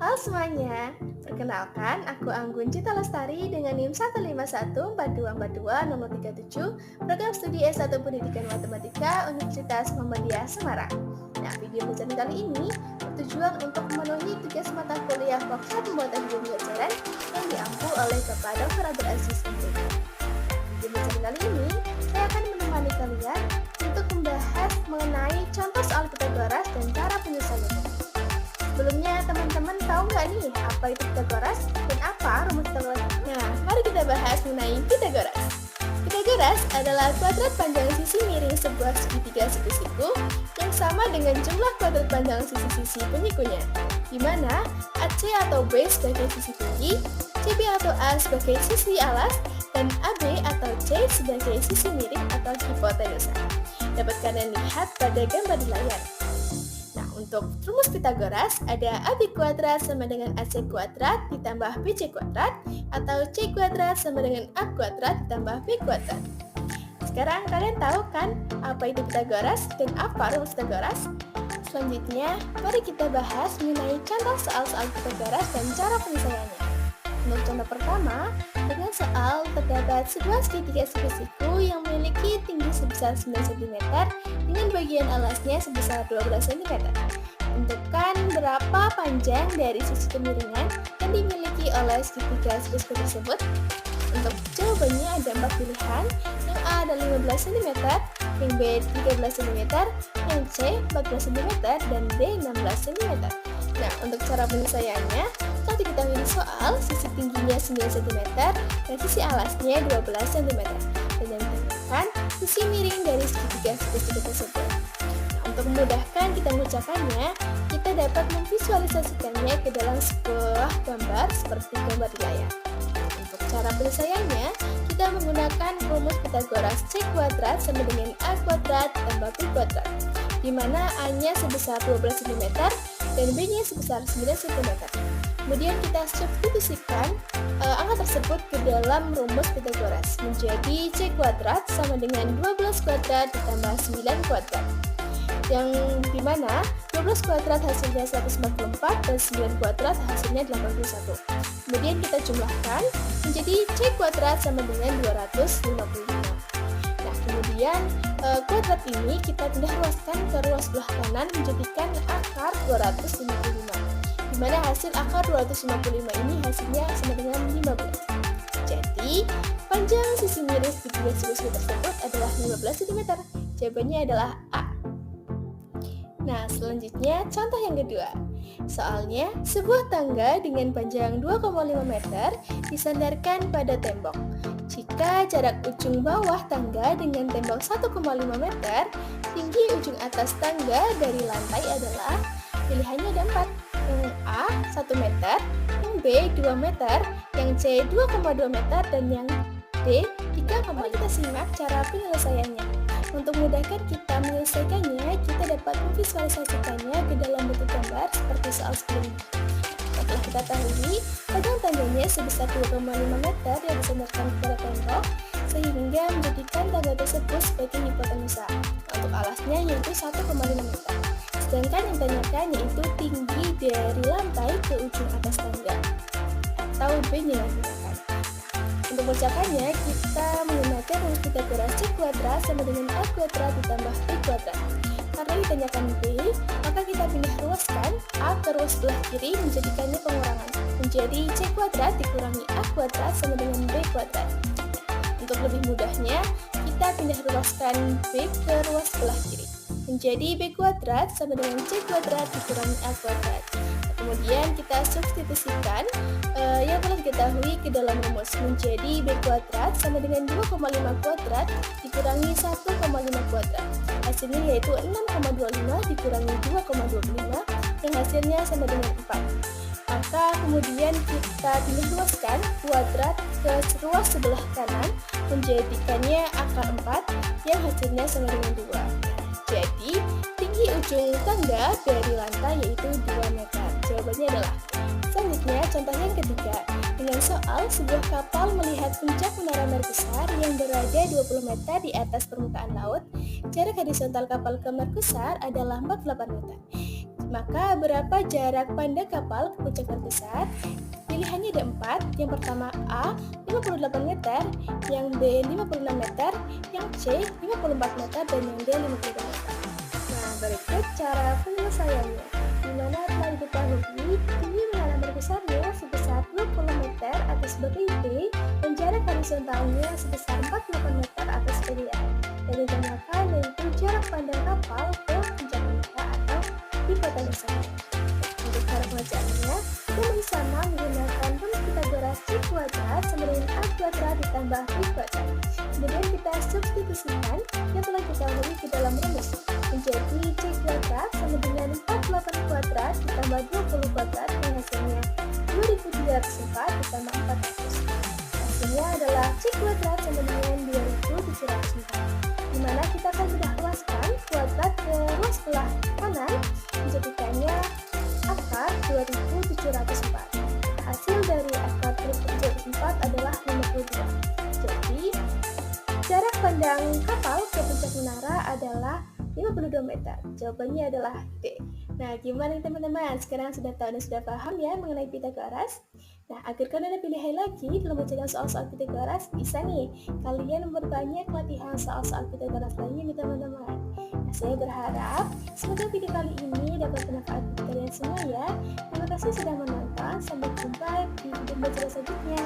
Halo semuanya, perkenalkan aku Anggun Cita Lestari dengan NIM 1514242 nomor 37, program studi S1 Pendidikan Matematika Universitas Muhammadiyah Semarang. Nah, video pelajaran kali ini bertujuan untuk memenuhi tugas mata kuliah Workshop Pembuatan Video Pembelajaran yang diampu oleh Bapak Dr. Abdul Aziz MPK. Video pelajaran kali ini, saya akan menemani kalian untuk membahas mengenai contoh soal Pitagoras dan cara penyelesaiannya. Sebelumnya, teman-teman tahu nggak nih apa itu Pitagoras dan apa rumus Pitagoras? Nah, mari kita bahas mengenai Pitagoras. Pitagoras adalah kuadrat panjang sisi miring sebuah segitiga siku-siku yang sama dengan jumlah kuadrat panjang sisi-sisi penyikunya, di mana AC atau B sebagai sisi tinggi, CB atau A sebagai sisi alas, dan AB atau C sebagai sisi miring atau hipotenusa. Dapat kalian lihat pada gambar di layar. Untuk rumus Pitagoras ada AB kuadrat sama dengan AC kuadrat ditambah BC kuadrat atau C kuadrat sama dengan A kuadrat ditambah B kuadrat. Sekarang kalian tahu kan apa itu Pitagoras dan apa rumus Pitagoras? Selanjutnya, mari kita bahas mengenai contoh soal-soal Pitagoras dan cara penyelesaiannya. Untuk contoh pertama, dengan soal terdapat sebuah segitiga siku-siku yang memiliki tinggi sebesar 9 cm dengan bagian alasnya sebesar 12 cm. Tentukan berapa panjang dari sisi kemiringan yang dimiliki oleh segitiga siku-siku tersebut. Untuk jawabannya ada 4 pilihan, yang A ada 15 cm, yang B 13 cm, yang C 14 cm, dan D 16 cm. Nah, untuk cara penyelesaiannya, setelah diketahui di soal, sisi tingginya 9 cm dan sisi alasnya 12 cm. Dan yang ditentukan sisi miring dari segitiga siku-siku tersebut. Nah, untuk memudahkan kita mengucapkannya, kita dapat memvisualisasikannya ke dalam sebuah gambar seperti gambar di layar. Untuk cara penyelesaiannya, kita menggunakan rumus Pitagoras C kuadrat sama dengan A kuadrat tambah B kuadrat, di mana A-nya sebesar 12 cm dan B-nya sebesar 9 cm. Kemudian kita substitusikan angka tersebut ke dalam rumus Pitagoras menjadi C kuadrat sama dengan 12 kuadrat ditambah 9 kuadrat, yang dimana 12 kuadrat hasilnya 144 dan 9 kuadrat hasilnya 81. Kemudian kita jumlahkan menjadi C kuadrat sama dengan 255. Nah, kemudian kuadrat ini kita pindah ruaskan ke ruas sebelah kanan menjadikan akar 255, di mana hasil akar 255 ini hasilnya sama dengan 15. Jadi, panjang sisi miring segitiga siku-siku tersebut adalah 15 cm. Jawabannya adalah A. Nah, selanjutnya contoh yang kedua. Soalnya, sebuah tangga dengan panjang 2,5 meter disandarkan pada tembok. Jika jarak ujung bawah tangga dengan tembok 1,5 meter, tinggi ujung atas tangga dari lantai adalah, pilihannya ada 4. Yang A 1 meter, yang B 2 meter, yang C 2,2 meter, dan yang D 3,5. Mari kita simak cara penyelesaiannya. Untuk memudahkan kita menyelesaikannya, kita dapat memvisualisasikannya ke dalam bentuk gambar seperti soal sebelumnya. Setelah kita tahu, panjang tangganya sebesar 2,5 meter yang disandarkan kepada tembok, sehingga menjadikan tangga tersebut sebagai hipotenusa. Untuk alasnya yaitu 1,5 meter. Sedangkan yang ditanyakan yaitu tinggi dari lantai ke ujung atas tangga, atau B-nya yang digunakan. Untuk mencapai kita menggunakan rumus Pitagoras C kuadrat sama dengan A kuadrat ditambah B kuadrat. Karena ditanyakan B, maka kita pindah ruaskan A ke ruas sebelah kiri menjadikannya pengurangan, menjadi C kuadrat dikurangi A kuadrat sama dengan B kuadrat. Untuk lebih mudahnya, kita pindah ruaskan B ke ruas sebelah kiri, menjadi B kuadrat sama dengan C kuadrat dikurangi A kuadrat. Kemudian kita substitusikan yang telah diketahui ke dalam rumus menjadi B kuadrat sama dengan 2,5 kuadrat dikurangi 1,5 kuadrat. Hasilnya yaitu 6,25 dikurangi 2,25 yang hasilnya sama dengan 4. Maka kemudian kita pindah ruaskan kuadrat ke ruas sebelah kanan menjadikannya akar 4 yang hasilnya sama dengan 2. Jadi, tinggi ujung tangga dari lantai yaitu 2 meter. Jawabannya adalah. Selanjutnya, contoh yang ketiga. Dengan soal, sebuah kapal melihat puncak menara merkusar yang berada 20 meter di atas permukaan laut. Jarak horizontal kapal ke merkusar adalah 48 meter. Maka berapa jarak pandang kapal ke puncak terbesar? Pilihannya ada 4. Yang pertama A, 58 meter, yang B, 56 meter, yang C, 54 meter, dan yang D, 52 meter. Nah, berikut cara penyelesaiannya. Di mana telah diketahui tinggi menara terbesarnya sebesar 20 meter atas sebagai P dan jarak horizontalnya sebesar 48 meter atas sebagai A. Dan ditambahkan yaitu jarak pandang kapal ke puncak menara atau di kota tersebut. Untuk cara pengerjaannya, rumus sama menggunakan rumus Pythagoras C kuadrat sama dengan A kuadrat ditambah B kuadrat. Kemudian kita substitusikan yang telah kita beri ke dalam rumus. Menjadi C kuadrat sama dengan 48 kuadrat ditambah 20 kuadrat yang hasilnya 2304 ditambah 400. Hasilnya adalah C kuadrat sama dengan 2704. Dimana kita akan sudah luaskan kuadrat ke ruas sebelah kanan, menjadikannya akar 2704. Hasil dari akar 2704 adalah 52. Jadi, jarak pandang kapal ke puncak menara adalah 52 meter. Jawabannya adalah D. Nah, gimana teman-teman? Sekarang sudah tahu dan sudah paham ya mengenai Pythagoras? Nah, agar kalian ada pilihan lagi dalam mengerjakan soal-soal Pythagoras, bisa nih kalian memperbanyak latihan soal-soal Pythagoras lainnya nih teman-teman. Nah, saya berharap semoga video kali ini dapat bermanfaat bagi kalian semua ya. Terima kasih sudah menonton. Sampai jumpa di video selanjutnya.